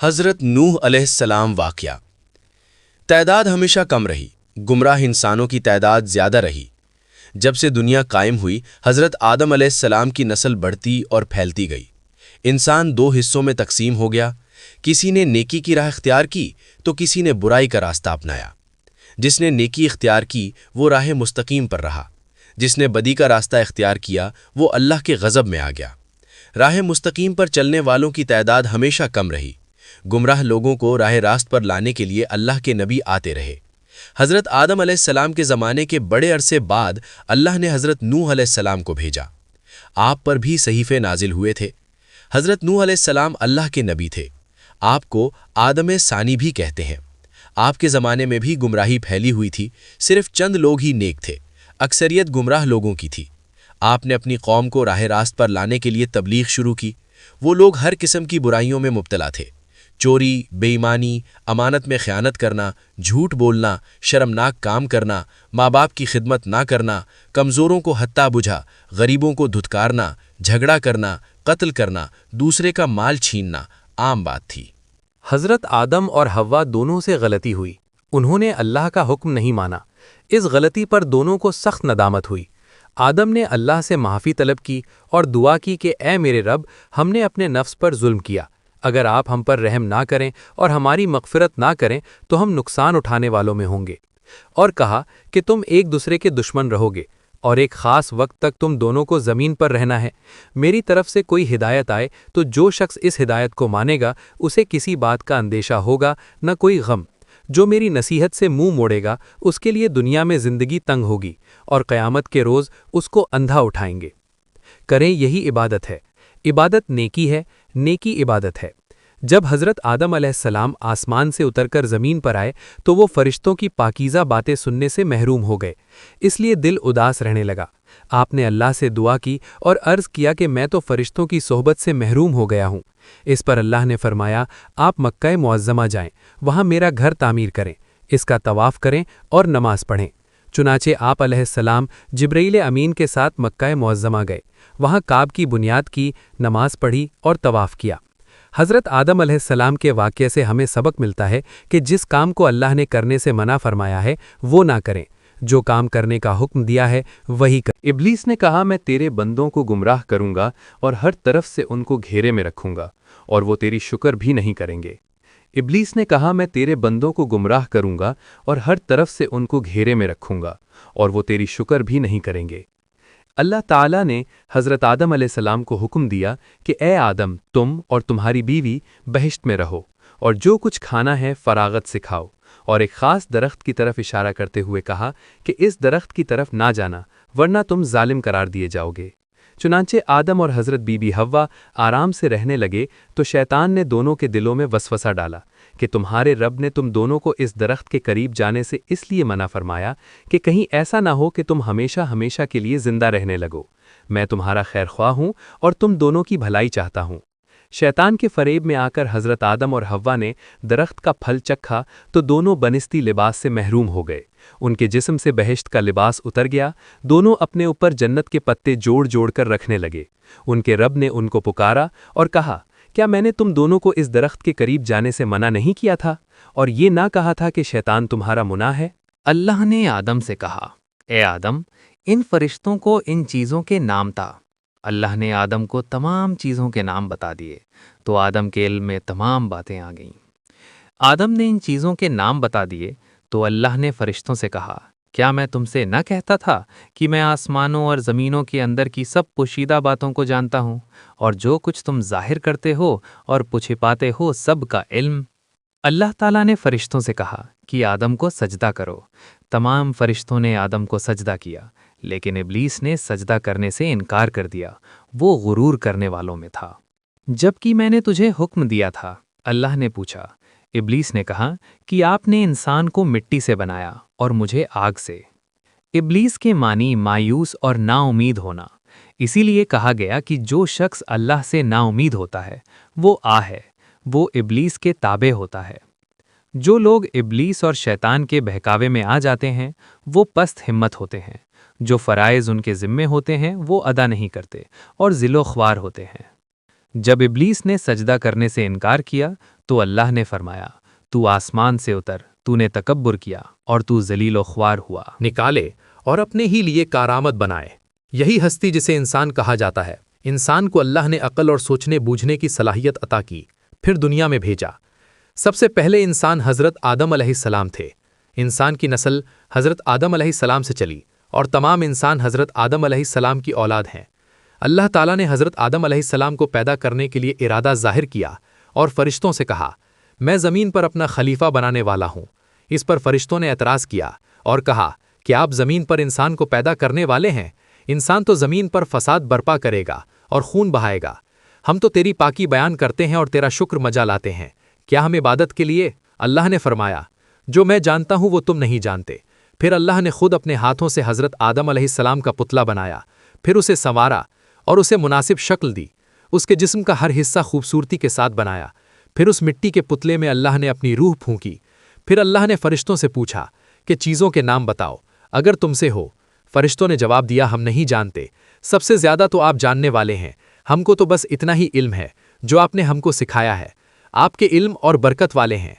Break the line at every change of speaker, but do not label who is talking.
حضرت نوح علیہ السلام واقعہ۔ تعداد ہمیشہ کم رہی، گمراہ انسانوں کی تعداد زیادہ رہی۔ جب سے دنیا قائم ہوئی، حضرت آدم علیہ السلام کی نسل بڑھتی اور پھیلتی گئی۔ انسان دو حصوں میں تقسیم ہو گیا، کسی نے نیکی کی راہ اختیار کی تو کسی نے برائی کا راستہ اپنایا۔ جس نے نیکی اختیار کی وہ راہ مستقیم پر رہا، جس نے بدی کا راستہ اختیار کیا وہ اللہ کے غضب میں آ گیا۔ راہ مستقیم پر چلنے والوں کی تعداد ہمیشہ کم رہی۔ گمراہ لوگوں کو راہ راست پر لانے کے لیے اللہ کے نبی آتے رہے۔ حضرت آدم علیہ السلام کے زمانے کے بڑے عرصے بعد اللہ نے حضرت نوح علیہ السلام کو بھیجا۔ آپ پر بھی صحیفے نازل ہوئے تھے۔ حضرت نوح علیہ السلام اللہ کے نبی تھے۔ آپ کو آدم ثانی بھی کہتے ہیں۔ آپ کے زمانے میں بھی گمراہی پھیلی ہوئی تھی، صرف چند لوگ ہی نیک تھے، اکثریت گمراہ لوگوں کی تھی۔ آپ نے اپنی قوم کو راہ راست پر لانے کے لیے تبلیغ شروع کی۔ وہ لوگ ہر قسم کی برائیوں میں مبتلا تھے، چوری، بے ایمانی، امانت میں خیانت کرنا، جھوٹ بولنا، شرمناک کام کرنا، ماں باپ کی خدمت نہ کرنا، کمزوروں کو حتیٰ بجھا، غریبوں کو دھتکارنا، جھگڑا کرنا، قتل کرنا، دوسرے کا مال چھیننا عام بات تھی۔
حضرت آدم اور حوا دونوں سے غلطی ہوئی، انہوں نے اللہ کا حکم نہیں مانا۔ اس غلطی پر دونوں کو سخت ندامت ہوئی۔ آدم نے اللہ سے معافی طلب کی اور دعا کی کہ اے میرے رب، ہم نے اپنے نفس پر ظلم کیا، اگر آپ ہم پر رحم نہ کریں اور ہماری مغفرت نہ کریں تو ہم نقصان اٹھانے والوں میں ہوں گے۔ اور کہا کہ تم ایک دوسرے کے دشمن رہو گے اور ایک خاص وقت تک تم دونوں کو زمین پر رہنا ہے۔ میری طرف سے کوئی ہدایت آئے تو جو شخص اس ہدایت کو مانے گا اسے کسی بات کا اندیشہ ہوگا، نہ کوئی غم۔ جو میری نصیحت سے منہ موڑے گا اس کے لیے دنیا میں زندگی تنگ ہوگی اور قیامت کے روز اس کو اندھا اٹھائیں گے۔ کریں یہی عبادت ہے۔ عبادت نیکی ہے، نیکی عبادت ہے۔ جب حضرت آدم علیہ السلام آسمان سے اتر کر زمین پر آئے تو وہ فرشتوں کی پاکیزہ باتیں سننے سے محروم ہو گئے، اس لیے دل اداس رہنے لگا۔ آپ نے اللہ سے دعا کی اور عرض کیا کہ میں تو فرشتوں کی صحبت سے محروم ہو گیا ہوں۔ اس پر اللہ نے فرمایا، آپ مکہ معظمہ جائیں، وہاں میرا گھر تعمیر کریں، اس کا طواف کریں اور نماز پڑھیں۔ چنانچہ آپ علیہ السلام جبرائیل امین کے ساتھ مکہ معظمہ گئے، وہاں کعبہ کی بنیاد کی، نماز پڑھی اور طواف کیا۔ حضرت آدم علیہ السلام کے واقعے سے ہمیں سبق ملتا ہے کہ جس کام کو اللہ نے کرنے سے منع فرمایا ہے وہ نہ کریں، جو کام کرنے کا حکم دیا ہے وہی کریں۔ ابلیس نے کہا، میں تیرے بندوں کو گمراہ کروں گا اور ہر طرف سے ان کو گھیرے میں رکھوں گا اور وہ تیری شکر بھی نہیں کریں گے۔ ابلیس نے کہا، میں تیرے بندوں کو گمراہ کروں گا اور ہر طرف سے ان کو گھیرے میں رکھوں گا اور وہ تیری شکر بھی نہیں کریں گے۔ اللہ تعالیٰ نے حضرت آدم علیہ السلام کو حکم دیا کہ اے آدم، تم اور تمہاری بیوی بہشت میں رہو اور جو کچھ کھانا ہے فراغت سے کھاؤ، اور ایک خاص درخت کی طرف اشارہ کرتے ہوئے کہا کہ اس درخت کی طرف نہ جانا ورنہ تم ظالم قرار دیے جاؤ گے۔ چنانچہ آدم اور حضرت بی بی حوا آرام سے رہنے لگے تو شیطان نے دونوں کے دلوں میں وسوسہ ڈالا کہ تمہارے رب نے تم دونوں کو اس درخت کے قریب جانے سے اس لیے منع فرمایا کہ کہیں ایسا نہ ہو کہ تم ہمیشہ ہمیشہ کے لیے زندہ رہنے لگو۔ میں تمہارا خیر خواہ ہوں اور تم دونوں کی بھلائی چاہتا ہوں۔ شیطان کے فریب میں آ کر حضرت آدم اور حوا نے درخت کا پھل چکھا تو دونوں بنستی لباس سے محروم ہو گئے، ان کے جسم سے بہشت کا لباس اتر گیا، دونوں اپنے اوپر جنت کے پتے جوڑ جوڑ کر رکھنے لگے۔ ان کے رب نے ان کو پکارا اور کہا، کیا میں نے تم دونوں کو اس درخت کے قریب جانے سے منع نہیں کیا تھا اور یہ نہ کہا تھا کہ شیطان تمہارا منع ہے؟
اللہ نے آدم سے کہا، اے آدم، ان فرشتوں کو ان چیزوں کے نام تا۔ اللہ نے آدم کو تمام چیزوں کے نام بتا دیے تو آدم کے علم میں تمام باتیں آ گئیں۔ آدم نے ان چیزوں کے نام بتا دیے تو اللہ نے فرشتوں سے کہا، کیا میں تم سے نہ کہتا تھا کہ میں آسمانوں اور زمینوں کے اندر کی سب پوشیدہ باتوں کو جانتا ہوں، اور جو کچھ تم ظاہر کرتے ہو اور چھپاتے ہو سب کا علم۔ اللہ تعالیٰ نے فرشتوں سے کہا کہ آدم کو سجدہ کرو۔ تمام فرشتوں نے آدم کو سجدہ کیا، لیکن ابلیس نے سجدہ کرنے سے انکار کر دیا، وہ غرور کرنے والوں میں تھا۔ جبکہ میں نے تجھے حکم دیا تھا، اللہ نے پوچھا۔ ابلیس نے کہا کہ آپ نے انسان کو مٹی سے بنایا اور مجھے آگ سے۔ ابلیس کے معنی مایوس اور نا امید ہونا، اسی لیے کہا گیا کہ جو شخص اللہ سے نا امید ہوتا ہے وہ ہے، وہ ابلیس کے تابع ہوتا ہے۔ جو لوگ ابلیس اور شیطان کے بہکاوے میں آ جاتے ہیں وہ پست ہمت ہوتے ہیں، جو فرائض ان کے ذمے ہوتے ہیں وہ ادا نہیں کرتے اور ذل و خوار ہوتے ہیں۔ جب ابلیس نے سجدہ کرنے سے انکار کیا تو اللہ نے فرمایا، تو آسمان سے اتر، تو نے تکبر کیا اور تو ذلیل و خوار ہوا۔
نکالے اور اپنے ہی لیے کارآمد بنائے۔ یہی ہستی جسے انسان کہا جاتا ہے۔ انسان کو اللہ نے عقل اور سوچنے بوجھنے کی صلاحیت عطا کی، پھر دنیا میں بھیجا۔ سب سے پہلے انسان حضرت آدم علیہ السلام تھے۔ انسان کی نسل حضرت آدم علیہ السلام سے چلی اور تمام انسان حضرت آدم علیہ السلام کی اولاد ہیں۔ اللہ تعالیٰ نے حضرت آدم علیہ السلام کو پیدا کرنے کے لیے ارادہ ظاہر کیا اور فرشتوں سے کہا، میں زمین پر اپنا خلیفہ بنانے والا ہوں۔ اس پر فرشتوں نے اعتراض کیا اور کہا کہ آپ زمین پر انسان کو پیدا کرنے والے ہیں، انسان تو زمین پر فساد برپا کرے گا اور خون بہائے گا۔ ہم تو تیری پاکی بیان کرتے ہیں اور تیرا شکر مجا لاتے ہیں، کیا ہم عبادت کے لیے؟ اللہ نے فرمایا، جو میں جانتا ہوں وہ تم نہیں جانتے۔ پھر اللہ نے خود اپنے ہاتھوں سے حضرت آدم علیہ السلام کا پتلا بنایا، پھر اسے سنوارا اور اسے مناسب شکل دی۔ اس کے جسم کا ہر حصہ خوبصورتی کے ساتھ بنایا۔ پھر اس مٹی کے پتلے میں اللہ نے اپنی روح پھونکی۔ پھر اللہ نے فرشتوں سے پوچھا کہ چیزوں کے نام بتاؤ اگر تم سے ہو۔ فرشتوں نے جواب دیا، ہم نہیں جانتے، سب سے زیادہ تو آپ جاننے والے ہیں، ہم کو تو بس اتنا ہی علم ہے جو آپ نے ہم کو سکھایا ہے، آپ کے علم اور برکت والے ہیں۔